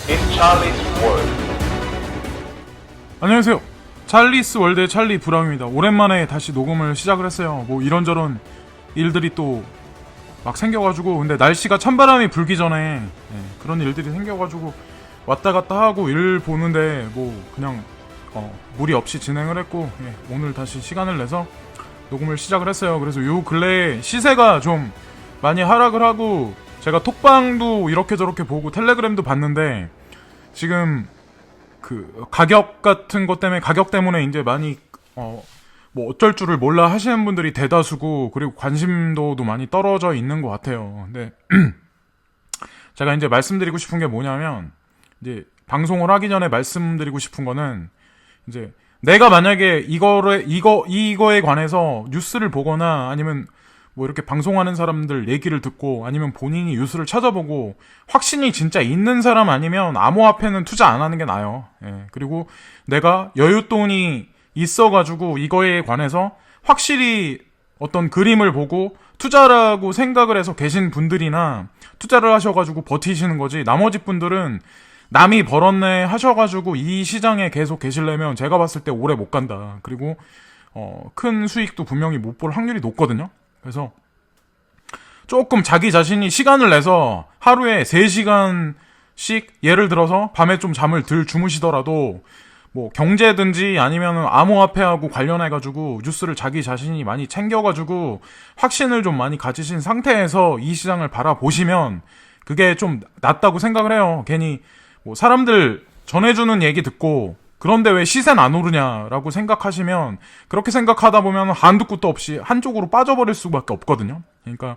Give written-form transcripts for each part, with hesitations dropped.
in Charlie's World. 안녕하세요. 찰리스 월드의 찰리 브라움입니다. 오랜만에 다시 녹음을 시작을 했어요. 뭐 이런저런 일들이 또 막 생겨가지고, 근데 날씨가 찬바람이 불기 전에 그런 일들이 생겨가지고 왔다 갔다 하고 일 보는데 뭐 그냥 무리 없이 진행을 했고, 오늘 다시 시간을 내서 녹음을 시작을 했어요. 그래서 요 근래에 시세가 좀 많이 하락을 하고, 제가 톡방도 이렇게 저렇게 보고 텔레그램도 봤는데 지금 그 가격 같은 것 때문에, 가격 때문에 이제 많이 뭐 어쩔 줄을 몰라 하시는 분들이 대다수고, 그리고 관심도도 많이 떨어져 있는 것 같아요. 근데 제가 이제 말씀드리고 싶은 게 뭐냐면, 이제 방송을 하기 전에 말씀드리고 싶은 거는, 이제 내가 만약에 이거에 관해서 뉴스를 보거나 아니면 뭐 이렇게 방송하는 사람들 얘기를 듣고, 아니면 본인이 뉴스를 찾아보고 확신이 진짜 있는 사람 아니면 암호화폐는 투자 안 하는 게 나아요. 그리고 내가 여윳돈이 있어가지고 이거에 관해서 확실히 어떤 그림을 보고 투자라고 생각을 해서 계신 분들이나 투자를 하셔가지고 버티시는 거지, 나머지 분들은 남이 벌었네 하셔가지고 이 시장에 계속 계시려면 제가 봤을 때 오래 못 간다. 그리고 큰 수익도 분명히 못 볼 확률이 높거든요. 그래서 조금 자기 자신이 시간을 내서 하루에 3시간씩, 예를 들어서 밤에 좀 잠을 덜 주무시더라도 뭐 경제든지 아니면 암호화폐하고 관련해가지고 뉴스를 자기 자신이 많이 챙겨가지고 확신을 좀 많이 가지신 상태에서 이 시장을 바라보시면 그게 좀 낫다고 생각을 해요. 괜히 뭐 사람들 전해주는 얘기 듣고 그런데 왜 시세는 안 오르냐라고 생각하시면, 그렇게 생각하다 보면 한두 끝도 없이 한쪽으로 빠져버릴 수밖에 없거든요. 그러니까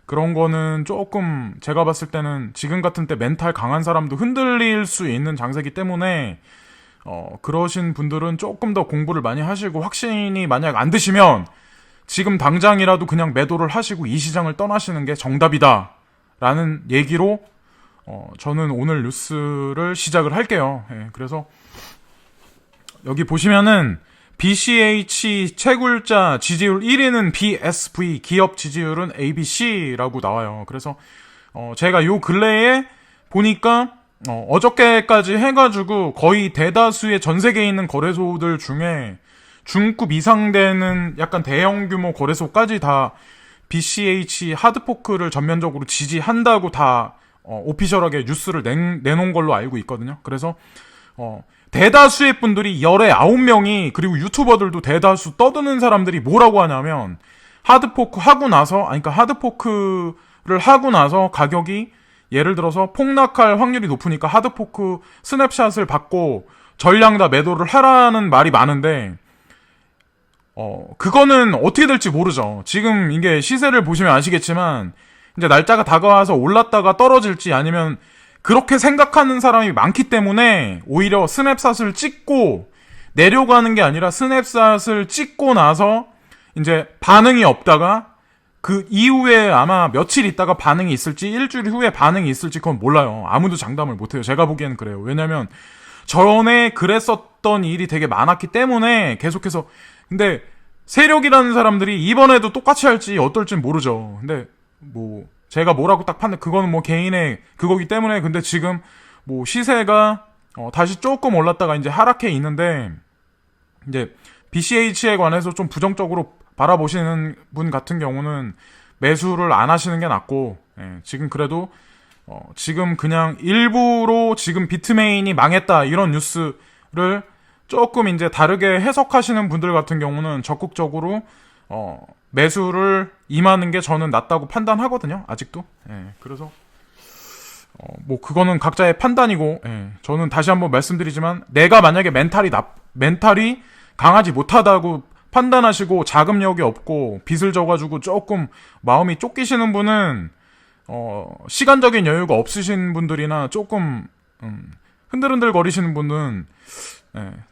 그런 거는 조금 제가 봤을 때는 지금 같은 때 멘탈 강한 사람도 흔들릴 수 있는 장세기 때문에 그러신 분들은 조금 더 공부를 많이 하시고, 확신이 만약 안 드시면 지금 당장이라도 그냥 매도를 하시고 이 시장을 떠나시는 게 정답이다 라는 얘기로 저는 오늘 뉴스를 시작을 할게요. 그래서 여기 보시면은 BCH 채굴자 지지율 1위는 BSV, 기업 지지율은 ABC라고 나와요. 그래서 제가 요 근래에 보니까 어저께까지 해가지고 거의 대다수의 전 세계에 있는 거래소들 중에 중급 이상 되는 약간 대형 규모 거래소까지 다 BCH 하드포크를 전면적으로 지지한다고 다 오피셜하게 뉴스를 내놓은 걸로 알고 있거든요. 그래서 대다수의 분들이 열에 9명이, 그리고 유튜버들도 대다수 떠드는 사람들이 뭐라고 하냐면, 하드포크 하고 나서, 그러니까 하드포크를 하고 나서 가격이 예를 들어서 폭락할 확률이 높으니까 하드포크 스냅샷을 받고 전량 다 매도를 하라는 말이 많은데, 그거는 어떻게 될지 모르죠. 지금 이게 시세를 보시면 아시겠지만, 이제 날짜가 다가와서 올랐다가 떨어질지, 아니면 그렇게 생각하는 사람이 많기 때문에 오히려 스냅샷을 찍고 내려가는 게 아니라, 스냅샷을 찍고 나서 이제 반응이 없다가 그 이후에 아마 며칠 있다가 반응이 있을지, 일주일 후에 반응이 있을지 그건 몰라요. 아무도 장담을 못해요. 제가 보기에는 그래요. 왜냐면 전에 그랬었던 일이 되게 많았기 때문에 계속해서. 근데 세력이라는 사람들이 이번에도 똑같이 할지 어떨진 모르죠. 근데 뭐 제가 뭐라고 딱 그거는 뭐 개인의 그거기 때문에. 근데 지금 뭐 시세가 다시 조금 올랐다가 이제 하락해 있는데, 이제 BCH에 관해서 좀 부정적으로 바라보시는 분 같은 경우는 매수를 안 하시는 게 낫고, 지금 그래도 지금 그냥 일부러 지금 비트메인이 망했다 이런 뉴스를 조금 이제 다르게 해석하시는 분들 같은 경우는 적극적으로 매수를 임하는 게 저는 낫다고 판단하거든요. 아직도. 그래서 뭐 그거는 각자의 판단이고, 저는 다시 한번 말씀드리지만, 내가 만약에 멘탈이 강하지 못하다고 판단하시고 자금력이 없고 빚을 져가지고 조금 마음이 쫓기시는 분은 시간적인 여유가 없으신 분들이나 조금 흔들흔들 거리시는 분은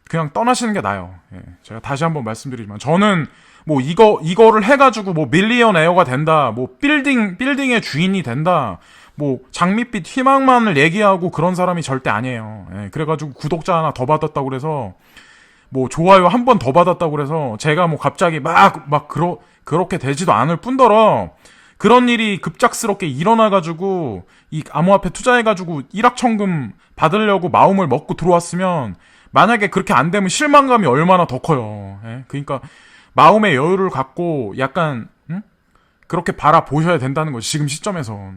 그냥 떠나시는 게 나아요. 제가 다시 한번 말씀드리지만, 저는 뭐 이거를 해가지고 뭐 밀리언 에어가 된다, 뭐 빌딩의 주인이 된다, 뭐 장밋빛 희망만을 얘기하고 그런 사람이 절대 아니에요. 그래가지고 구독자 하나 더 받았다고 그래서, 뭐 좋아요 한 번 더 받았다고 그래서 제가 뭐 갑자기 그렇게 되지도 않을 뿐더러, 그런 일이 급작스럽게 일어나가지고 이 암호화폐 투자해가지고 일확천금 받으려고 마음을 먹고 들어왔으면 만약에 그렇게 안 되면 실망감이 얼마나 더 커요. 예? 그러니까 마음의 여유를 갖고 약간 그렇게 바라보셔야 된다는 거지, 지금 시점에서.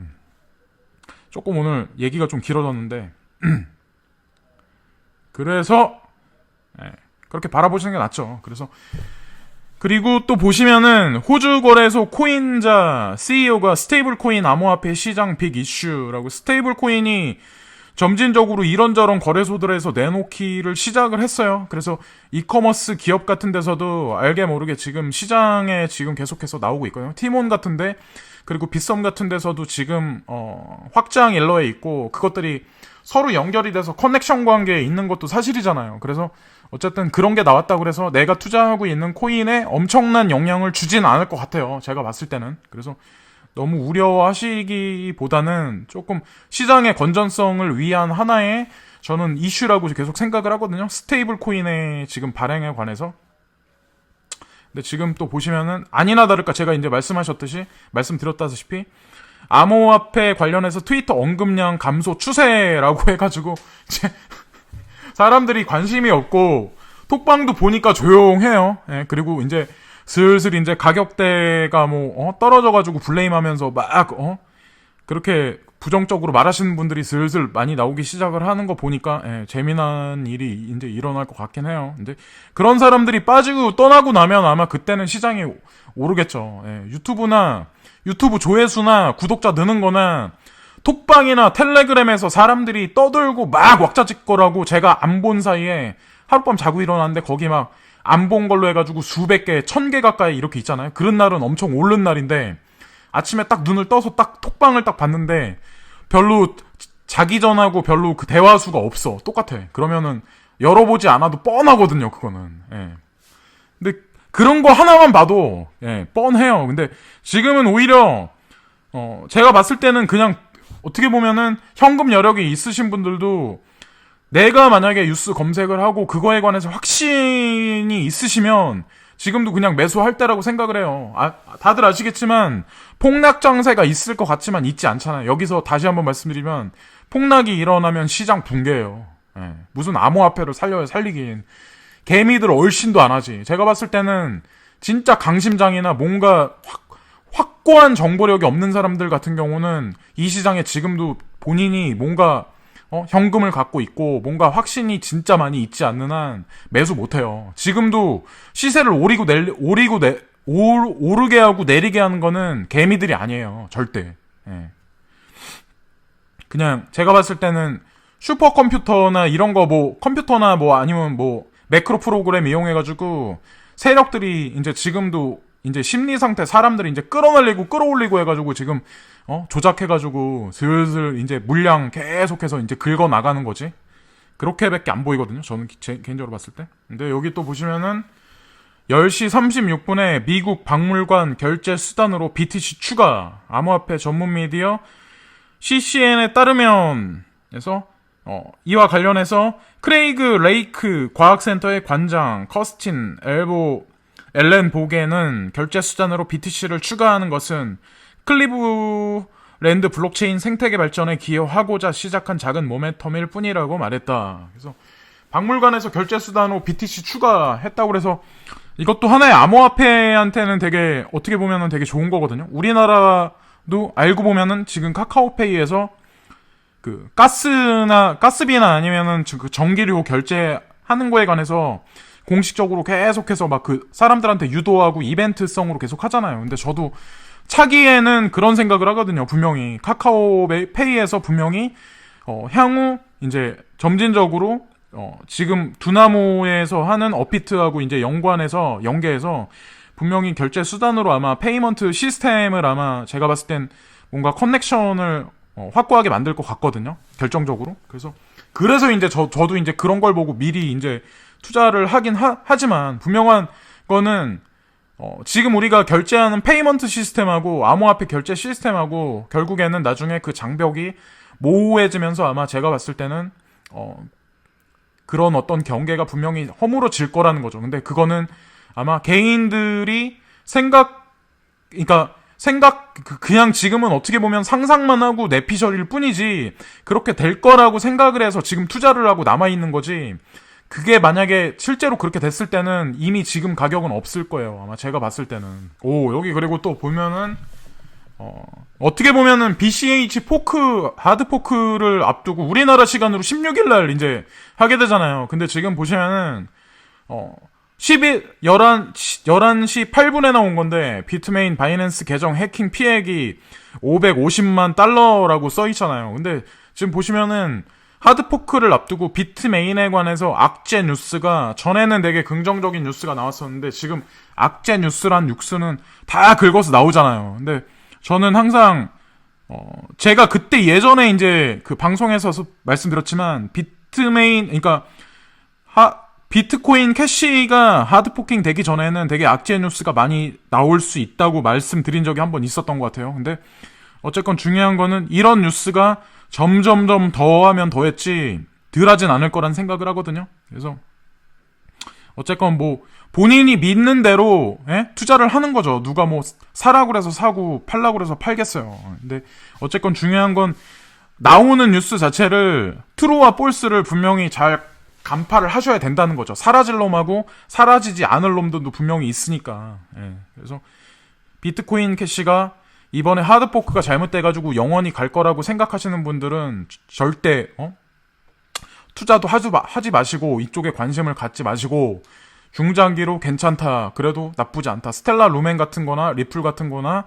조금 오늘 얘기가 좀 길어졌는데 그래서 그렇게 바라보시는 게 낫죠. 그리고 또 보시면은 호주 거래소 코인자 CEO가 스테이블 코인 암호화폐 시장 빅 이슈라고, 스테이블 코인이 점진적으로 이런저런 거래소들에서 내놓기를 시작을 했어요. 그래서 이커머스 기업 같은 데서도 알게 모르게 지금 시장에 지금 계속해서 나오고 있거든요. 티몬 같은데, 그리고 빗썸 같은 데서도 지금 확장 일러에 있고, 그것들이 서로 연결이 돼서 커넥션 관계에 있는 것도 사실이잖아요. 그래서 어쨌든 그런 게 나왔다고 그래서 내가 투자하고 있는 코인에 엄청난 영향을 주진 않을 것 같아요, 제가 봤을 때는. 그래서 너무 우려하시기보다는 조금 시장의 건전성을 위한 하나의 저는 이슈라고 계속 생각을 하거든요. 스테이블 코인의 지금 발행에 관해서. 근데 지금 또 보시면은 아니나 다를까 제가 이제 말씀드렸다시피 암호화폐 관련해서 트위터 언급량 감소 추세라고 해가지고 이제 사람들이 관심이 없고 톡방도 보니까 조용해요. 예, 그리고 이제 슬슬 이제 가격대가 떨어져가지고 블레임하면서 막 그렇게 부정적으로 말하시는 분들이 슬슬 많이 나오기 시작을 하는 거 보니까 재미난 일이 이제 일어날 것 같긴 해요. 근데 그런 사람들이 빠지고 떠나고 나면 아마 그때는 시장이 오르겠죠. 유튜브 조회수나 구독자 느는 거나 톡방이나 텔레그램에서 사람들이 떠들고 막 왁자지껄하고 제가 안 본 사이에 하룻밤 자고 일어났는데 거기 막 안 본 걸로 해가지고 수백 개, 1000개 가까이 이렇게 있잖아요. 그런 날은 엄청 오른 날인데 아침에 딱 눈을 떠서 딱 톡방을 딱 봤는데 별로 자기 전하고 별로 그 대화 수가 없어. 똑같아. 그러면은 열어보지 않아도 뻔하거든요, 그거는. 예. 근데 그런 거 하나만 봐도 뻔해요. 근데 지금은 오히려 제가 봤을 때는 그냥 어떻게 보면은 현금 여력이 있으신 분들도 내가 만약에 뉴스 검색을 하고 그거에 관해서 확신이 있으시면 지금도 그냥 매수할 때라고 생각을 해요. 다들 아시겠지만 폭락 장세가 있을 것 같지만 있지 않잖아요. 여기서 다시 한번 말씀드리면 폭락이 일어나면 시장 붕괴예요. 무슨 암호화폐를 살리긴. 개미들 얼씬도 안 하지. 제가 봤을 때는 진짜 강심장이나 뭔가 확고한 정보력이 없는 사람들 같은 경우는 이 시장에 지금도 본인이 뭔가 현금을 갖고 있고 뭔가 확신이 진짜 많이 있지 않는 한 매수 못해요. 지금도 시세를 오르게 하고 내리게 하는 거는 개미들이 아니에요. 절대. 그냥 제가 봤을 때는 슈퍼컴퓨터나 이런 거 컴퓨터나 아니면 매크로 프로그램 이용해가지고 세력들이 이제 지금도 이제 심리 상태 사람들이 이제 끌어올리고 해가지고 지금 조작해가지고 슬슬 이제 물량 계속해서 이제 긁어 나가는 거지. 그렇게밖에 안 보이거든요. 저는 개인적으로 봤을 때. 근데 여기 또 보시면은 10시 36분에 미국 박물관 결제 수단으로 BTC 추가. 암호화폐 전문 미디어 CCN에 따르면 이와 관련해서 크레이그 레이크 과학센터의 관장 커스틴 엘렌 보게는 결제 수단으로 BTC를 추가하는 것은 클리브랜드 블록체인 생태계 발전에 기여하고자 시작한 작은 모멘텀일 뿐이라고 말했다. 그래서 박물관에서 결제 수단으로 BTC 추가했다고 그래서 이것도 하나의 암호화폐한테는 되게 어떻게 보면은 되게 좋은 거거든요. 우리나라도 알고 보면은 지금 카카오페이에서 그 가스비나 아니면은 그 전기료 결제하는 거에 관해서 공식적으로 계속해서 막 그 사람들한테 유도하고 이벤트성으로 계속 하잖아요. 근데 저도 차기에는 그런 생각을 하거든요. 분명히 카카오페이에서 분명히 향후 이제 점진적으로 지금 두나무에서 하는 업비트하고 이제 연계해서 분명히 결제 수단으로 아마 페이먼트 시스템을 아마 제가 봤을 땐 뭔가 커넥션을 확고하게 만들 것 같거든요. 결정적으로. 그래서 이제 저도 이제 그런 걸 보고 미리 이제 투자를 하긴 하지만 분명한 거는 지금 우리가 결제하는 페이먼트 시스템하고 암호화폐 결제 시스템하고 결국에는 나중에 그 장벽이 모호해지면서 아마 제가 봤을 때는 그런 어떤 경계가 분명히 허물어질 거라는 거죠. 근데 그거는 아마 개인들이 그러니까 그냥 지금은 어떻게 보면 상상만 하고 내피셜일 뿐이지, 그렇게 될 거라고 생각을 해서 지금 투자를 하고 남아있는 거지, 그게 만약에 실제로 그렇게 됐을 때는 이미 지금 가격은 없을 거예요. 아마 제가 봤을 때는. 여기 그리고 또 보면은, 어떻게 보면은 BCH 하드 포크를 앞두고 우리나라 시간으로 16일날 이제 하게 되잖아요. 근데 지금 보시면은, 11시 8분에 나온 건데, 비트메인 바이낸스 계정 해킹 피해액이 550만 달러라고 써있잖아요. 근데 지금 보시면은, 하드포크를 앞두고 비트메인에 관해서 악재 뉴스가, 전에는 되게 긍정적인 뉴스가 나왔었는데, 지금 악재 뉴스란 뉴스는 다 긁어서 나오잖아요. 근데 저는 항상, 제가 그때 예전에 이제 그 방송에서 말씀드렸지만, 그러니까, 비트코인 캐시가 하드포킹 되기 전에는 되게 악재 뉴스가 많이 나올 수 있다고 말씀드린 적이 한번 있었던 것 같아요. 근데 어쨌건 중요한 거는 이런 뉴스가 점점점 더하면 더했지 덜 하진 않을 거란 생각을 하거든요. 그래서 어쨌건 뭐 본인이 믿는 대로 투자를 하는 거죠. 누가 뭐 사라고 그래서 사고 팔라고 그래서 팔겠어요. 근데 어쨌건 중요한 건 나오는 뉴스 자체를 트루와 폴스를 분명히 잘 간파를 하셔야 된다는 거죠. 사라질 놈하고 사라지지 않을 놈들도 분명히 있으니까. 그래서 비트코인 캐시가 이번에 하드포크가 잘못돼가지고 영원히 갈 거라고 생각하시는 분들은 절대 투자도 하지 마시고, 이쪽에 관심을 갖지 마시고, 중장기로 괜찮다, 그래도 나쁘지 않다, 스텔라 루멘 같은 거나 리플 같은 거나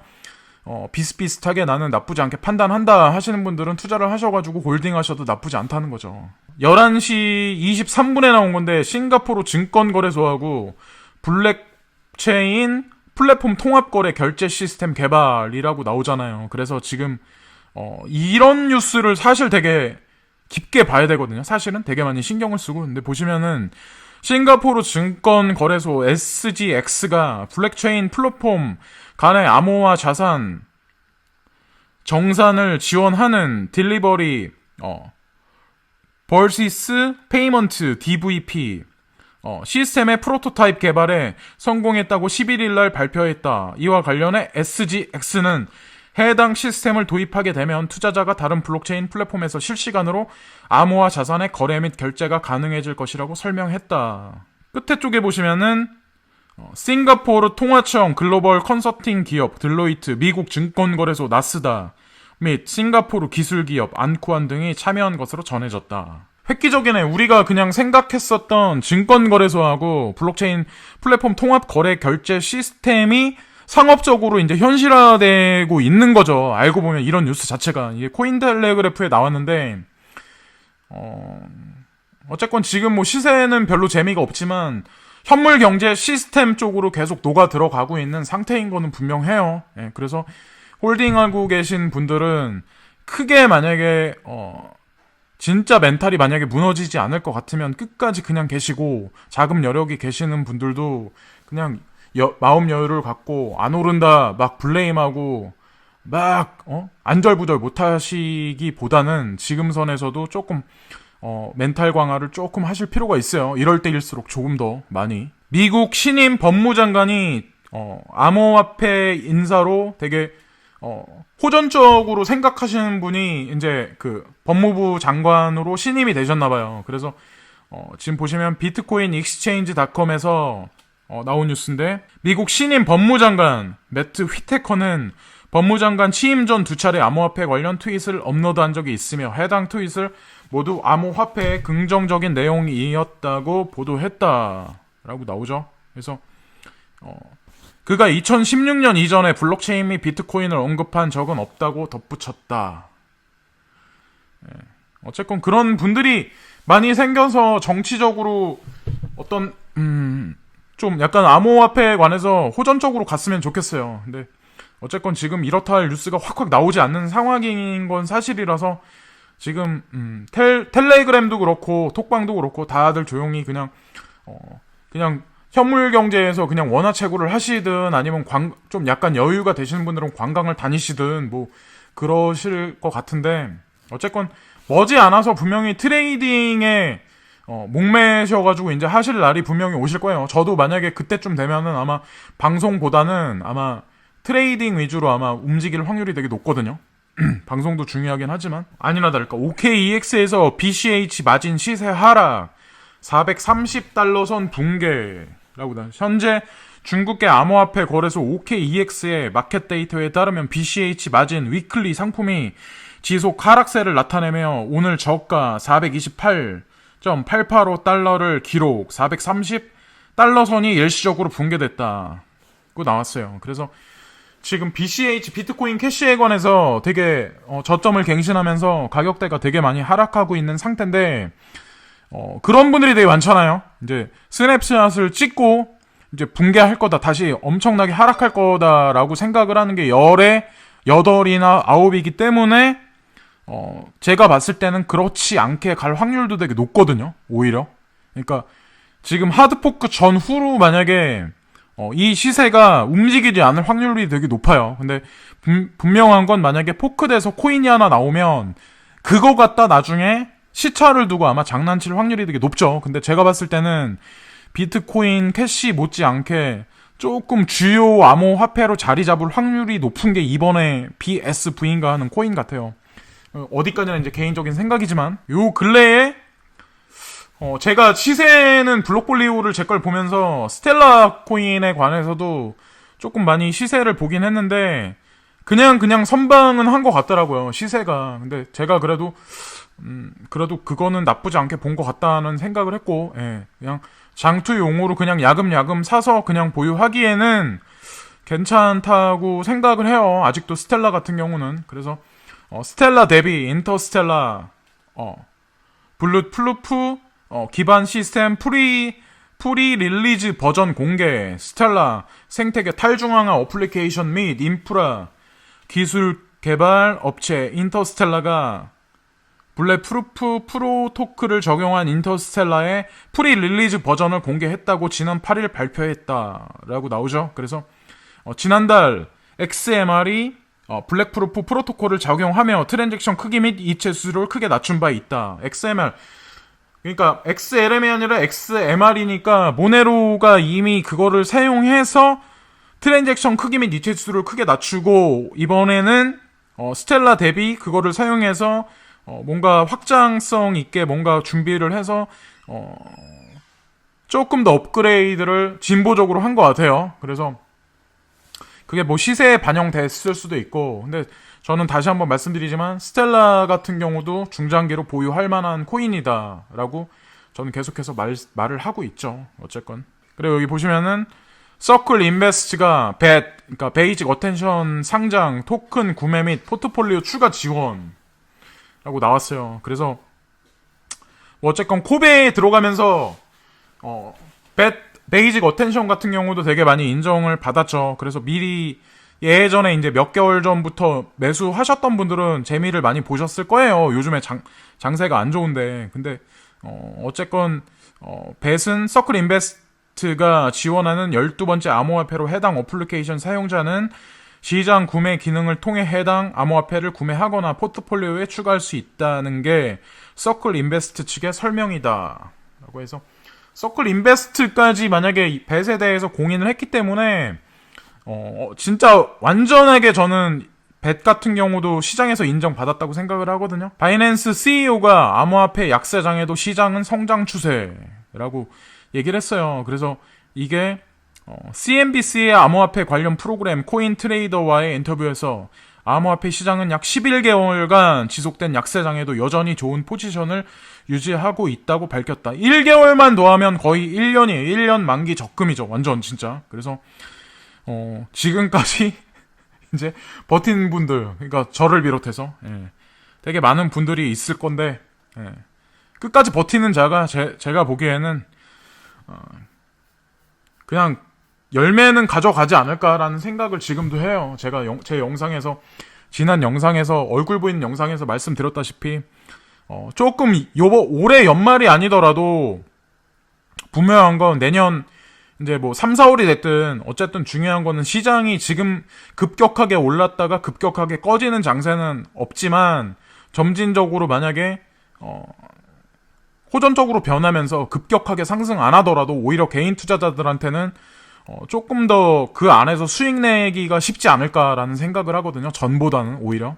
비슷비슷하게 나는 나쁘지 않게 판단한다 하시는 분들은 투자를 하셔가지고 홀딩 하셔도 나쁘지 않다는 거죠. 11시 23분에 나온 건데, 싱가포르 증권거래소하고 블랙체인 플랫폼 통합거래 결제 시스템 개발이라고 나오잖아요. 그래서 지금 이런 뉴스를 사실 되게 깊게 봐야 되거든요. 사실은 되게 많이 신경을 쓰고. 근데 보시면은 싱가포르 증권거래소 SGX가 블랙체인 플랫폼 간의 암호화 자산 정산을 지원하는 딜리버리 버시스 페이먼트 DVP 시스템의 프로토타입 개발에 성공했다고 11일날 발표했다. 이와 관련해 SGX는 해당 시스템을 도입하게 되면 투자자가 다른 블록체인 플랫폼에서 실시간으로 암호화 자산의 거래 및 결제가 가능해질 것이라고 설명했다. 끝에 쪽에 보시면은 싱가포르 통화청 글로벌 컨설팅 기업 들로이트, 미국 증권거래소 나스다 및 싱가포르 기술기업 안쿠안 등이 참여한 것으로 전해졌다. 획기적이네. 우리가 그냥 생각했었던 증권거래소하고 블록체인 플랫폼 통합 거래 결제 시스템이 상업적으로 이제 현실화되고 있는 거죠. 알고 보면 이런 뉴스 자체가 이게 코인텔레그래프에 나왔는데, 어쨌건 지금 뭐 시세는 별로 재미가 없지만 현물 경제 시스템 쪽으로 계속 녹아 들어가고 있는 상태인 거는 분명해요. 그래서 홀딩하고 계신 분들은 크게 만약에 진짜 멘탈이 만약에 무너지지 않을 것 같으면 끝까지 그냥 계시고, 자금 여력이 계시는 분들도 그냥 마음 여유를 갖고 안 오른다 막 블레임하고 막 안절부절 못하시기보다는 지금 선에서도 조금 멘탈 강화를 조금 하실 필요가 있어요. 이럴 때일수록 조금 더 많이. 미국 신임 법무장관이 암호화폐 인사로 되게 호전적으로 생각하시는 분이 이제 그 법무부 장관으로 신임이 되셨나봐요. 그래서 지금 보시면 비트코인 익스체인지닷컴에서 나온 뉴스인데, 미국 신임 법무장관 매트 휘테커는 법무장관 취임 전 2차례 암호화폐 관련 트윗을 업로드한 적이 있으며 해당 트윗을 모두 암호화폐의 긍정적인 내용이었다고 보도했다라고 나오죠. 그래서 그가 2016년 이전에 블록체인 및 비트코인을 언급한 적은 없다고 덧붙였다. 어쨌건 그런 분들이 많이 생겨서 정치적으로 어떤 좀 약간 암호화폐에 관해서 호전적으로 갔으면 좋겠어요. 근데 어쨌건 지금 이렇다 할 뉴스가 확확 나오지 않는 상황인 건 사실이라서 지금 텔레그램도 그렇고 톡방도 그렇고 다들 조용히 그냥 현물 경제에서 그냥 원화채굴을 하시든 아니면 좀 약간 여유가 되시는 분들은 관광을 다니시든 뭐 그러실 것 같은데, 어쨌건 머지않아서 분명히 트레이딩에 목매셔가지고 이제 하실 날이 분명히 오실 거예요. 저도 만약에 그때쯤 되면은 아마 방송보다는 아마 트레이딩 위주로 아마 움직일 확률이 되게 높거든요. 방송도 중요하긴 하지만 아니나 다를까 OKEX에서 BCH 마진 시세 하락 430달러 선 붕괴라고 나. 현재 중국계 암호화폐 거래소 OKEX의 마켓 데이터에 따르면 BCH 마진 위클리 상품이 지속 하락세를 나타내며 오늘 저가 428.885달러를 기록, 430달러 선이 일시적으로 붕괴됐다고 나왔어요. 그래서 지금 BCH 비트코인 캐시에 관해서 되게 저점을 갱신하면서 가격대가 되게 많이 하락하고 있는 상태인데 그런 분들이 되게 많잖아요. 이제 스냅샷을 찍고 이제 붕괴할 거다, 다시 엄청나게 하락할 거다라고 생각을 하는 게 열에 8이나 9이기 때문에 제가 봤을 때는 그렇지 않게 갈 확률도 되게 높거든요. 오히려. 그러니까 지금 하드포크 전후로 만약에 이 시세가 움직이지 않을 확률이 되게 높아요. 근데 분명한 건 만약에 포크돼서 코인이 하나 나오면 그거 갖다 나중에 시차를 두고 아마 장난칠 확률이 되게 높죠. 근데 제가 봤을 때는 비트코인 캐시 못지않게 조금 주요 암호화폐로 자리 잡을 확률이 높은 게 이번에 BSV인가 하는 코인 같아요. 어디까지나 이제 개인적인 생각이지만 요 근래에 제가 시세는 블록볼리오를 제 걸 보면서 스텔라 코인에 관해서도 조금 많이 시세를 보긴 했는데 그냥 선방은 한 것 같더라고요, 시세가. 근데 제가 그래도 그거는 나쁘지 않게 본 것 같다는 생각을 했고, 예, 그냥 장투용으로 그냥 야금야금 사서 그냥 보유하기에는 괜찮다고 생각을 해요. 아직도 스텔라 같은 경우는. 그래서 스텔라 대비 인터스텔라 블루프루프 기반 시스템 프리 릴리즈 버전 공개, 스텔라 생태계 탈중앙화 어플리케이션 및 인프라 기술 개발 업체 인터스텔라가 블랙프루프 프로토콜을 적용한 인터스텔라의 프리 릴리즈 버전을 공개했다고 지난 8일 발표했다라고 나오죠. 그래서 지난달 XMR이 블랙프루프 프로토콜을 적용하며 트랜잭션 크기 및 이체 수수료를 크게 낮춘 바 있다. XMR, 그러니까 XLM이 아니라 XMR이니까 모네로가 이미 그거를 사용해서 트랜잭션 크기 및 이체 수수료를 크게 낮추고, 이번에는 스텔라 대비 그거를 사용해서 뭔가 확장성 있게 뭔가 준비를 해서 조금 더 업그레이드를 진보적으로 한 것 같아요. 그래서 그게 뭐 시세에 반영됐을 수도 있고, 근데 저는 다시 한번 말씀드리지만 스텔라 같은 경우도 중장기로 보유할 만한 코인이다라고 저는 계속해서 말을 하고 있죠. 어쨌건. 그리고 여기 보시면은 서클 인베스트가 그러니까 베이직 어텐션 상장, 토큰 구매 및 포트폴리오 추가 지원 라고 나왔어요. 그래서 뭐 어쨌건 코베에 들어가면서 베이직 어텐션 같은 경우도 되게 많이 인정을 받았죠. 그래서 미리 예전에 이제 몇 개월 전부터 매수하셨던 분들은 재미를 많이 보셨을 거예요. 요즘에 장세가 안 좋은데. 근데 어쨌건 벳은 서클 인베스트가 지원하는 12번째 암호화폐로 해당 어플리케이션 사용자는 시장 구매 기능을 통해 해당 암호화폐를 구매하거나 포트폴리오에 추가할 수 있다는 게 서클 인베스트 측의 설명이다 라고 해서, 서클 인베스트까지 만약에 벳에 대해서 공인을 했기 때문에 진짜 완전하게 저는 벳 같은 경우도 시장에서 인정받았다고 생각을 하거든요. 바이낸스 CEO가 암호화폐 약세장에도 시장은 성장 추세라고 얘기를 했어요. 그래서 이게 CNBC의 암호화폐 관련 프로그램 코인 트레이더와의 인터뷰에서 암호화폐 시장은 약 11개월간 지속된 약세장에도 여전히 좋은 포지션을 유지하고 있다고 밝혔다. 1개월만 더하면 거의 1년이에요. 1년 만기 적금이죠. 완전 진짜. 그래서 지금까지 이제 버틴 분들, 그러니까 저를 비롯해서 되게 많은 분들이 있을 건데, 끝까지 버티는 자가 제가 보기에는 그냥 열매는 가져가지 않을까라는 생각을 지금도 해요. 제가 제 영상에서, 지난 영상에서, 얼굴 보이는 영상에서 말씀드렸다시피 조금 올해 연말이 아니더라도 분명한 건 내년 이제 뭐 3, 4월이 됐든 어쨌든 중요한 거는 시장이 지금 급격하게 올랐다가 급격하게 꺼지는 장세는 없지만 점진적으로 만약에 호전적으로 변하면서 급격하게 상승 안 하더라도 오히려 개인 투자자들한테는 조금 더 그 안에서 수익 내기가 쉽지 않을까라는 생각을 하거든요. 전보다는 오히려.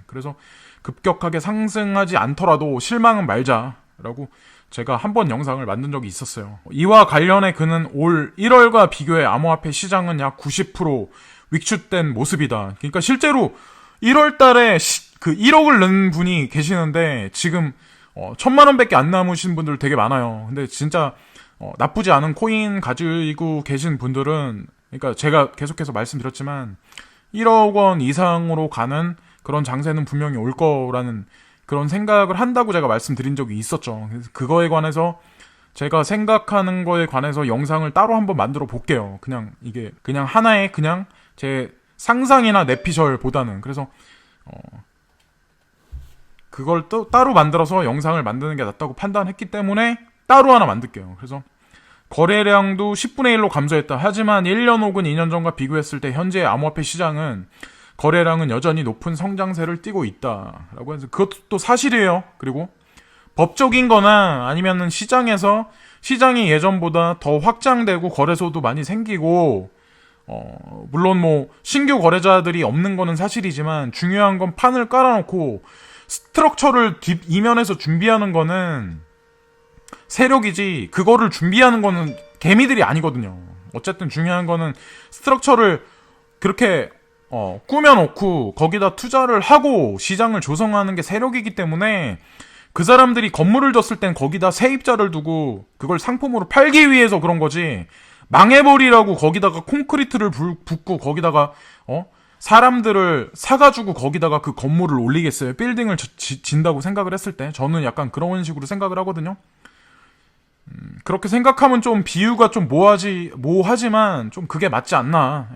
그래서 급격하게 상승하지 않더라도 실망은 말자라고 제가 한 번 영상을 만든 적이 있었어요. 이와 관련해 그는 올 1월과 비교해 암호화폐 시장은 약 90% 윅축된 모습이다. 그러니까 실제로 1월 달에 그 1억을 넣은 분이 계시는데 지금 1,000만 원밖에 안 남으신 분들 되게 많아요. 근데 진짜 나쁘지 않은 코인 가지고 계신 분들은, 그러니까 제가 계속해서 말씀드렸지만 1억 원 이상으로 가는 그런 장세는 분명히 올 거라는 그런 생각을 한다고 제가 말씀드린 적이 있었죠. 그래서 그거에 관해서 제가 생각하는 거에 관해서 영상을 따로 한번 만들어 볼게요. 그냥 이게 그냥 하나의 그냥 제 상상이나 내피셜보다는. 그래서 그걸 또 따로 만들어서 영상을 만드는 게 낫다고 판단했기 때문에 따로 하나 만들게요. 그래서 거래량도 10분의 1로 감소했다. 하지만 1년 혹은 2년 전과 비교했을 때 현재 암호화폐 시장은 거래량은 여전히 높은 성장세를 띠고 있다라고 해서 그것도 또 사실이에요. 그리고 법적인 거나 아니면은 시장이 예전보다 더 확장되고 거래소도 많이 생기고 물론 뭐 신규 거래자들이 없는 거는 사실이지만 중요한 건 판을 깔아놓고 스트럭처를 이면에서 준비하는 거는 세력이지 그거를 준비하는 거는 개미들이 아니거든요. 어쨌든 중요한 거는 스트럭처를 그렇게 꾸며놓고 거기다 투자를 하고 시장을 조성하는 게 세력이기 때문에 그 사람들이 건물을 졌을 땐 거기다 세입자를 두고 그걸 상품으로 팔기 위해서 그런 거지, 망해버리라고 거기다가 콘크리트를 붓고 거기다가 사람들을 사가지고 거기다가 그 건물을 올리겠어요? 빌딩을 진다고 생각을 했을 때 저는 약간 그런 식으로 생각을 하거든요. 그렇게 생각하면 좀 비유가 좀 모하지만 좀 그게 맞지 않나.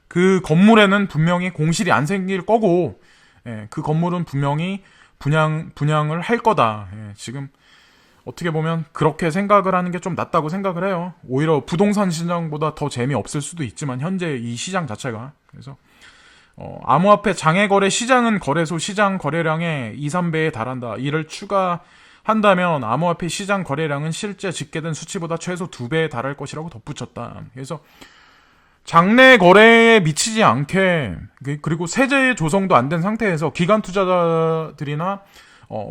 그 건물에는 분명히 공실이 안 생길 거고, 그 건물은 분명히 분양을 할 거다. 지금 어떻게 보면 그렇게 생각을 하는 게 좀 낫다고 생각을 해요. 오히려 부동산 시장보다 더 재미없을 수도 있지만 현재 이 시장 자체가. 그래서 암호화폐 장외거래 시장은 거래소 시장 거래량의 2-3배에 달한다. 이를 추가한다면 암호화폐 시장 거래량은 실제 집계된 수치보다 최소 2배에 달할 것이라고 덧붙였다. 그래서 장내 거래에 미치지 않게, 그리고 세제 조성도 안 된 상태에서 기관 투자자들이나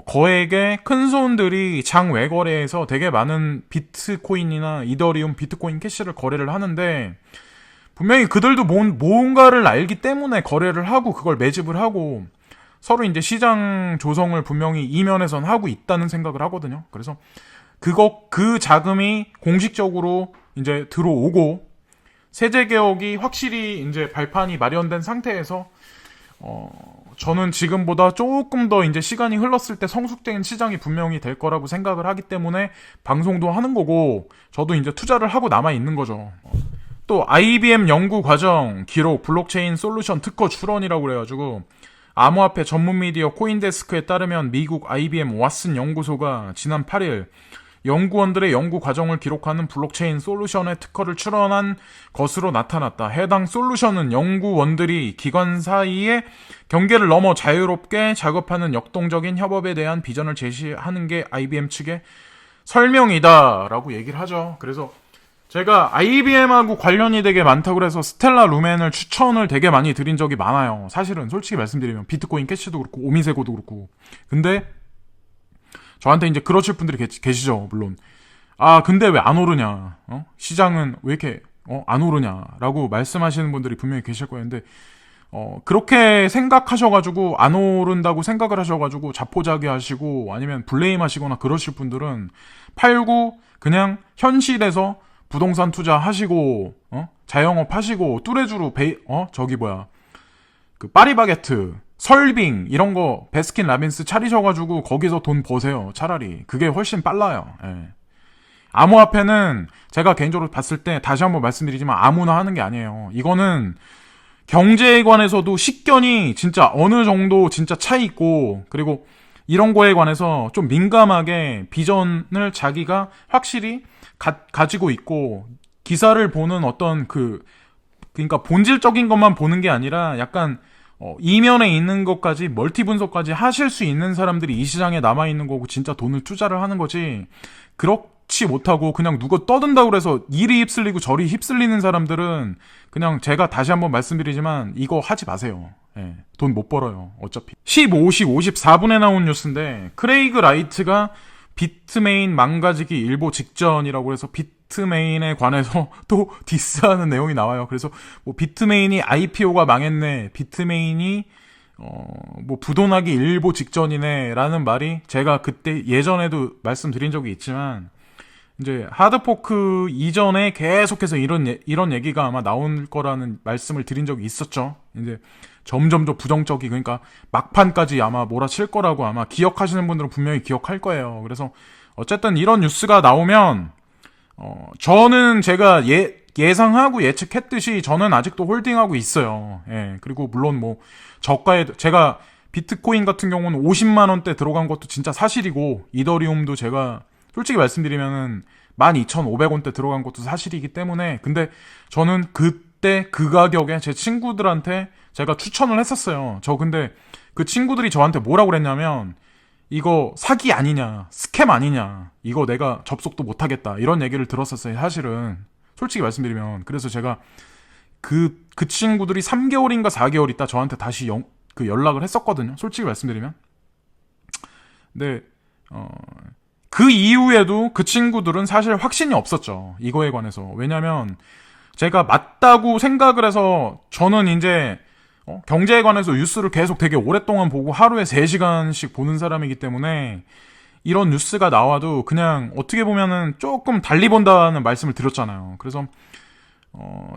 거액의 큰 손들이 장외 거래에서 되게 많은 비트코인이나 이더리움, 비트코인 캐시를 거래를 하는데 분명히 그들도 뭔가를 알기 때문에 거래를 하고 그걸 매집을 하고 서로 이제 시장 조성을 분명히 이면에선 하고 있다는 생각을 하거든요. 그래서 그 자금이 공식적으로 이제 들어오고 세제 개혁이 확실히 이제 발판이 마련된 상태에서 저는 지금보다 조금 더 이제 시간이 흘렀을 때 성숙된 시장이 분명히 될 거라고 생각을 하기 때문에 방송도 하는 거고 저도 이제 투자를 하고 남아 있는 거죠. 또 IBM 연구 과정 기록 블록체인 솔루션 특허 출원이라고 그래가지고 암호화폐 전문 미디어 코인데스크에 따르면 미국 IBM 왓슨 연구소가 지난 8일 연구원들의 연구 과정을 기록하는 블록체인 솔루션의 특허를 출원한 것으로 나타났다. 해당 솔루션은 연구원들이 기관 사이의 경계를 넘어 자유롭게 작업하는 역동적인 협업에 대한 비전을 제시하는 게 IBM 측의 설명이다 라고 얘기를 하죠. 그래서 제가 IBM하고 관련이 되게 많다고 그래서 스텔라 루멘을 추천을 되게 많이 드린 적이 많아요. 사실은 솔직히 말씀드리면 비트코인 캐시도 그렇고 오미세고도 그렇고. 근데 저한테 이제 그러실 분들이 계시죠, 물론. 근데 왜 안 오르냐? 시장은 왜 이렇게 안 오르냐라고 말씀하시는 분들이 분명히 계실 거예요. 근데 그렇게 생각하셔가지고 안 오른다고 생각을 하셔가지고 자포자기하시고 아니면 블레임하시거나 그러실 분들은 팔고 그냥 현실에서 부동산 투자하시고 자영업 하시고 뚜레쥬르 그 파리바게트 설빙 이런 거 베스킨 라빈스 차리셔가지고 거기서 돈 버세요. 차라리 그게 훨씬 빨라요. 암호화폐는 제가 개인적으로 봤을 때 다시 한번 말씀드리지만 아무나 하는 게 아니에요. 이거는 경제에 관해서도 식견이 진짜 어느 정도 진짜 차이 있고 그리고 이런 거에 관해서 좀 민감하게 비전을 자기가 확실히 가지고 있고 기사를 보는 어떤 그러니까 본질적인 것만 보는 게 아니라 약간 이면에 있는 것까지 멀티 분석까지 하실 수 있는 사람들이 이 시장에 남아있는 거고 진짜 돈을 투자를 하는 거지 그렇지 못하고 그냥 누가 떠든다고 그래서 이리 휩쓸리고 저리 휩쓸리는 사람들은 그냥 제가 다시 한번 말씀드리지만 이거 하지 마세요. 예, 돈 못 벌어요. 어차피 15시 54분에 나온 뉴스인데 크레이그 라이트가 비트메인 망가지기 일보 직전이라고 해서 비트메인에 관해서 또 디스하는 내용이 나와요. 그래서 뭐 비트메인이 IPO가 망했네, 비트메인이 뭐 부도나기 일보 직전이네라는 말이 제가 그때 예전에도 말씀드린 적이 있지만 이제 하드포크 이전에 계속해서 이런 얘기가 아마 나올 거라는 말씀을 드린 적이 있었죠. 이제 점점 더 부정적이, 그러니까 막판까지 아마 몰아칠 거라고 아마 기억하시는 분들은 분명히 기억할 거예요. 그래서 어쨌든 이런 뉴스가 나오면 저는 제가 예상하고 예측했듯이 저는 아직도 홀딩하고 있어요. 예. 그리고 물론 뭐 저가에 제가 비트코인 같은 경우는 50만 원대 들어간 것도 진짜 사실이고 이더리움도 제가 솔직히 말씀드리면은 12,500원대 들어간 것도 사실이기 때문에, 근데 저는 그때 그 가격에 제 친구들한테 제가 추천을 했었어요. 저 근데 그 친구들이 저한테 뭐라고 그랬냐면 이거 사기 아니냐, 스캠 아니냐, 이거 내가 접속도 못하겠다, 이런 얘기를 들었었어요. 사실은 솔직히 말씀드리면. 그래서 제가 그 친구들이 3개월인가 4개월 있다 저한테 다시 연락을 했었거든요. 솔직히 말씀드리면. 근데 그 이후에도 그 친구들은 사실 확신이 없었죠. 이거에 관해서. 왜냐면 제가 맞다고 생각을 해서 저는 이제 경제에 관해서 뉴스를 계속 되게 오랫동안 보고 하루에 3시간씩 보는 사람이기 때문에 이런 뉴스가 나와도 그냥 어떻게 보면은 조금 달리 본다는 말씀을 드렸잖아요. 그래서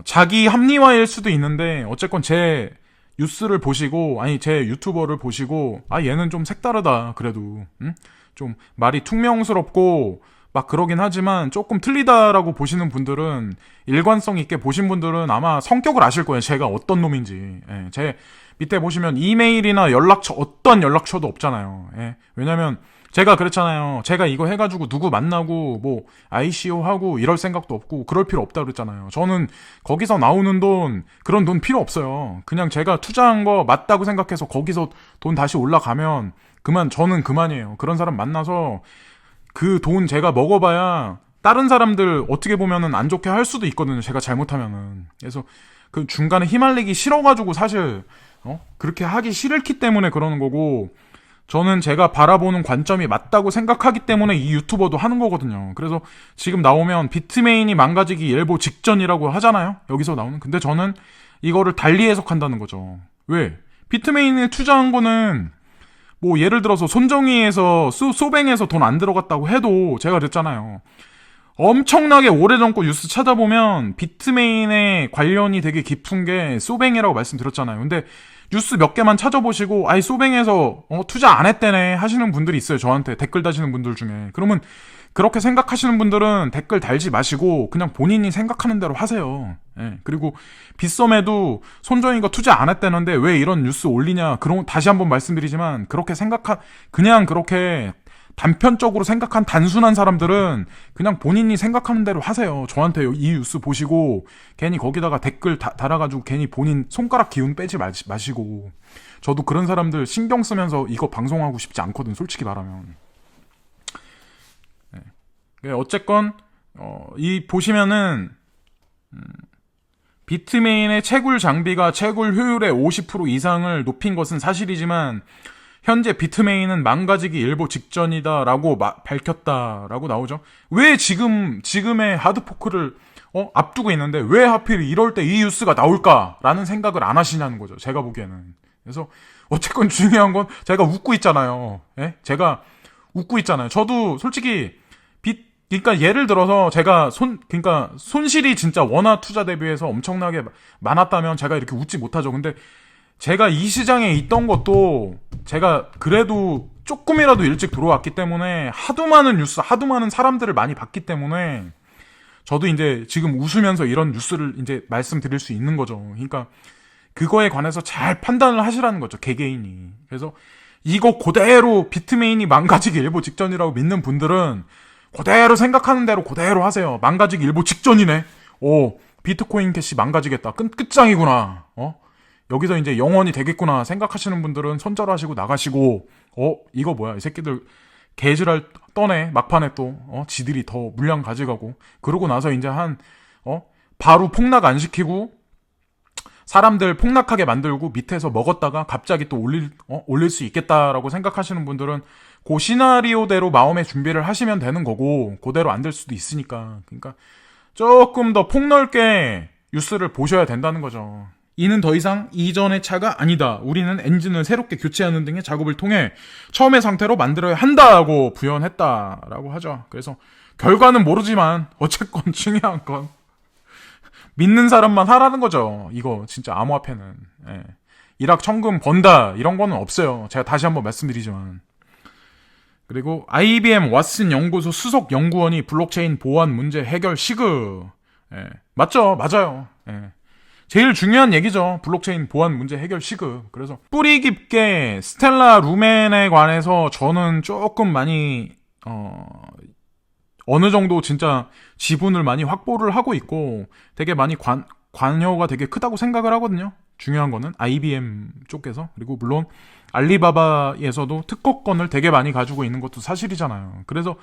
자기 합리화일 수도 있는데 어쨌건 제 뉴스를 보시고, 아니 제 유튜버를 보시고, 아 얘는 좀 색다르다 그래도, 응? 좀 말이 퉁명스럽고 막 그러긴 하지만 조금 틀리다라고 보시는 분들은, 일관성 있게 보신 분들은 아마 성격을 아실 거예요. 제가 어떤 놈인지. 예, 제 밑에 보시면 이메일이나 연락처, 어떤 연락처도 없잖아요. 예, 왜냐면 제가 그랬잖아요. 제가 이거 해가지고 누구 만나고 뭐 ICO 하고 이럴 생각도 없고 그럴 필요 없다 그랬잖아요. 저는 거기서 나오는 돈, 그런 돈 필요 없어요. 그냥 제가 투자한 거 맞다고 생각해서 거기서 돈 다시 올라가면 저는 그만이에요. 그런 사람 만나서 그 돈 제가 먹어봐야 다른 사람들 어떻게 보면은 안 좋게 할 수도 있거든요. 제가 잘못하면은. 그래서 그 중간에 휘말리기 싫어가지고 사실 그렇게 하기 싫기 때문에 그러는 거고, 저는 제가 바라보는 관점이 맞다고 생각하기 때문에 이 유튜버도 하는 거거든요. 그래서 지금 나오면 비트메인이 망가지기 일보 직전이라고 하잖아요. 여기서 나오는. 근데 저는 이거를 달리 해석한다는 거죠. 왜? 비트메인에 투자한 거는 뭐 예를 들어서 손정희에서 소뱅에서 돈 안 들어갔다고 해도 제가 그랬잖아요. 엄청나게 오래전 거 뉴스 찾아보면 비트메인에 관련이 되게 깊은 게 소뱅이라고 말씀드렸잖아요. 근데 뉴스 몇 개만 찾아보시고 아이 소뱅에서 투자 안 했대네 하시는 분들이 있어요. 저한테 댓글 다시는 분들 중에. 그러면 그렇게 생각하시는 분들은 댓글 달지 마시고 그냥 본인이 생각하는 대로 하세요. 예. 그리고 빗썸에도 손정희가 투자 안 했다는데 왜 이런 뉴스 올리냐, 그런, 다시 한번 말씀드리지만 그냥 그렇게 단편적으로 생각한 단순한 사람들은 그냥 본인이 생각하는 대로 하세요. 저한테 이 뉴스 보시고 괜히 거기다가 댓글 달아가지고 괜히 본인 손가락 기운 빼지 마시고. 저도 그런 사람들 신경 쓰면서 이거 방송하고 싶지 않거든, 솔직히 말하면. 네. 어쨌건 이 보시면은 비트메인의 채굴 장비가 채굴 효율의 50% 이상을 높인 것은 사실이지만 현재 비트메인은 망가지기 일보 직전이다라고 밝혔다라고 나오죠. 왜 지금의 하드포크를 앞두고 있는데 왜 하필 이럴 때 이 뉴스가 나올까라는 생각을 안 하시냐는 거죠. 제가 보기에는. 그래서 어쨌건 중요한 건 제가 웃고 있잖아요. 예? 제가 웃고 있잖아요. 저도 솔직히 그러니까 예를 들어서 제가 그러니까 손실이 진짜 원화 투자 대비해서 엄청나게 많았다면 제가 이렇게 웃지 못하죠. 근데 제가 이 시장에 있던 것도 제가 그래도 조금이라도 일찍 들어왔기 때문에 하도 많은 뉴스, 하도 많은 사람들을 많이 봤기 때문에 저도 이제 지금 웃으면서 이런 뉴스를 이제 말씀드릴 수 있는 거죠. 그러니까 그거에 관해서 잘 판단을 하시라는 거죠, 개개인이. 그래서 이거 그대로 비트메인이 망가지기 일보 직전이라고 믿는 분들은 그대로 생각하는 대로 그대로 하세요. 망가지기 일보 직전이네. 비트코인 캐시 망가지겠다. 끝장이구나. 여기서 이제 영원히 되겠구나 생각하시는 분들은 손절하시고 나가시고, 이거 뭐야, 이 새끼들 개지랄 떠네. 막판에 또 지들이 더 물량 가져가고 그러고 나서 이제 바로 폭락 안 시키고 사람들 폭락하게 만들고 밑에서 먹었다가 갑자기 또 올릴 수 있겠다라고 생각하시는 분들은 그 시나리오대로 마음의 준비를 하시면 되는 거고 그대로 안 될 수도 있으니까. 그러니까 조금 더 폭넓게 뉴스를 보셔야 된다는 거죠. 이는 더 이상 이전의 차가 아니다. 우리는 엔진을 새롭게 교체하는 등의 작업을 통해 처음의 상태로 만들어야 한다고 부연했다라고 하죠. 그래서 결과는 모르지만 어쨌건 중요한 건 믿는 사람만 하라는 거죠. 이거 진짜 암호화폐는. 예. 일확천금 번다 이런 거는 없어요. 제가 다시 한번 말씀드리지만. 그리고 IBM 왓슨 연구소 수석 연구원이 블록체인 보안 문제 해결 시급. 예. 맞죠. 맞아요. 예. 제일 중요한 얘기죠. 블록체인 보안 문제 해결 시급. 그래서 뿌리 깊게 스텔라 루멘에 관해서 저는 조금 많이 어느 정도 진짜 지분을 많이 확보를 하고 있고 되게 많이 관여가 되게 크다고 생각을 하거든요. 중요한 거는 IBM 쪽에서. 그리고 물론 알리바바에서도 특허권을 되게 많이 가지고 있는 것도 사실이잖아요. 그래서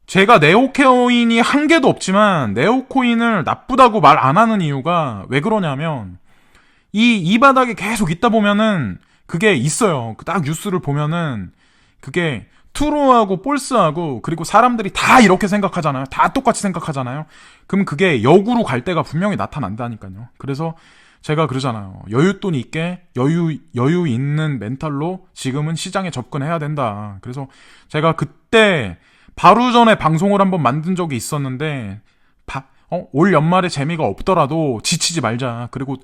제가 네오코인이 한 개도 없지만 네오코인을 나쁘다고 말 안 하는 이유가 왜 그러냐면 이 바닥에 계속 있다 보면은 그게 있어요. 딱 뉴스를 보면은 그게 트루하고 폴스하고 그리고 사람들이 다 이렇게 생각하잖아요. 다 똑같이 생각하잖아요. 그럼 그게 역으로 갈 때가 분명히 나타난다니까요. 그래서 제가 그러잖아요. 여윳돈 있게 여유 있는 멘탈로 지금은 시장에 접근해야 된다. 그래서 제가 그때 바로 전에 방송을 한번 만든 적이 있었는데 올 연말에 재미가 없더라도 지치지 말자. 그리고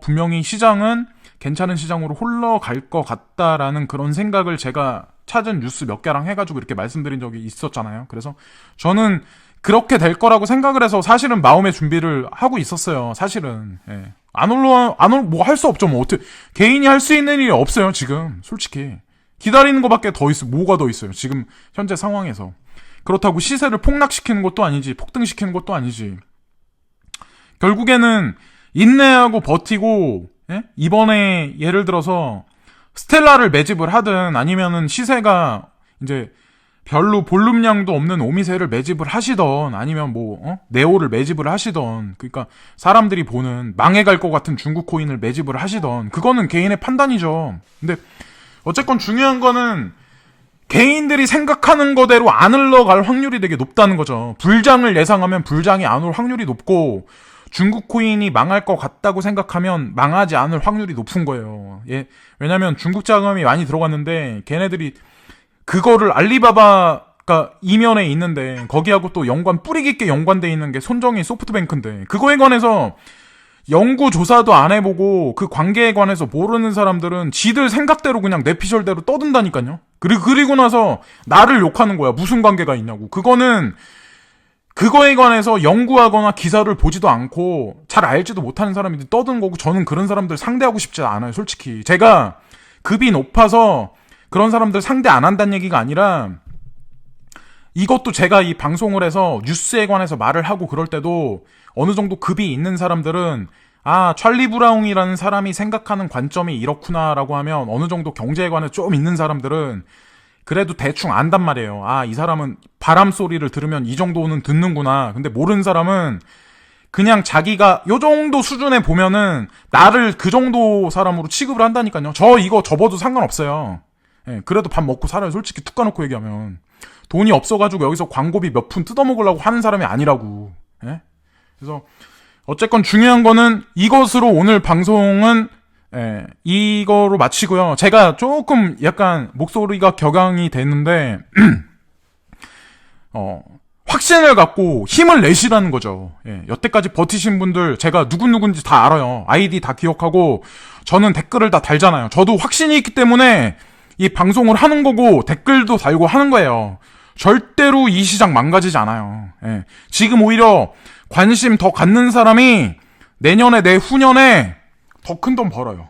분명히 시장은 괜찮은 시장으로 흘러갈 것 같다라는 그런 생각을 제가 찾은 뉴스 몇 개랑 해가지고 이렇게 말씀드린 적이 있었잖아요. 그래서 저는 그렇게 될 거라고 생각을 해서 사실은 마음의 준비를 하고 있었어요. 사실은. 예. 뭐 할 수 없죠. 뭐 어떻게 개인이 할 수 있는 일이 없어요. 지금 솔직히 기다리는 것밖에 뭐가 더 있어요. 지금 현재 상황에서. 그렇다고 시세를 폭락시키는 것도 아니지, 폭등시키는 것도 아니지. 결국에는 인내하고 버티고, 예? 이번에 예를 들어서 스텔라를 매집을 하든 아니면은 시세가 이제 별로 볼륨량도 없는 오미세를 매집을 하시던 아니면 네오를 매집을 하시던, 그러니까 사람들이 보는 망해갈 것 같은 중국 코인을 매집을 하시던, 그거는 개인의 판단이죠. 근데 어쨌건 중요한 거는 개인들이 생각하는 거대로 안 흘러갈 확률이 되게 높다는 거죠. 불장을 예상하면 불장이 안 올 확률이 높고, 중국 코인이 망할 것 같다고 생각하면 망하지 않을 확률이 높은 거예요. 예. 왜냐면 중국 자금이 많이 들어갔는데 걔네들이 그거를 알리바바가 이면에 있는데 거기하고 또 뿌리 깊게 연관돼 있는 게 손정희 소프트뱅크인데 그거에 관해서 연구 조사도 안 해보고 그 관계에 관해서 모르는 사람들은 지들 생각대로 그냥 내피셜대로 떠든다니까요. 그리고 나서 나를 욕하는 거야. 무슨 관계가 있냐고. 그거에 관해서 연구하거나 기사를 보지도 않고 잘 알지도 못하는 사람이 떠든 거고, 저는 그런 사람들 상대하고 싶지 않아요. 솔직히 제가 급이 높아서 그런 사람들 상대 안 한다는 얘기가 아니라, 이것도 제가 이 방송을 해서 뉴스에 관해서 말을 하고 그럴 때도 어느 정도 급이 있는 사람들은 찰리 브라운이라는 사람이 생각하는 관점이 이렇구나라고 하면, 어느 정도 경제에 관해 좀 있는 사람들은 그래도 대충 안단 말이에요. 이 사람은 바람 소리를 들으면 이 정도는 듣는구나. 근데 모르는 사람은 그냥 자기가 요 정도 수준에 보면은 나를 그 정도 사람으로 취급을 한다니까요. 이거 접어도 상관없어요. 예, 그래도 밥 먹고 살아요. 솔직히 툭 까놓고 얘기하면. 돈이 없어가지고 여기서 광고비 몇 푼 뜯어먹으려고 하는 사람이 아니라고. 예? 그래서 어쨌건 중요한 거는 이것으로 오늘 방송은 이거로 마치고요. 제가 조금 약간 목소리가 격앙이 됐는데 확신을 갖고 힘을 내시라는 거죠. 예, 여태까지 버티신 분들 제가 누군지 다 알아요. 아이디 다 기억하고 저는 댓글을 다 달잖아요. 저도 확신이 있기 때문에 이 방송을 하는 거고 댓글도 달고 하는 거예요. 절대로 이 시장 망가지지 않아요. 예, 지금 오히려 관심 더 갖는 사람이 내년에 내후년에 더 큰 돈 벌어요.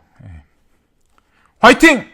화이팅!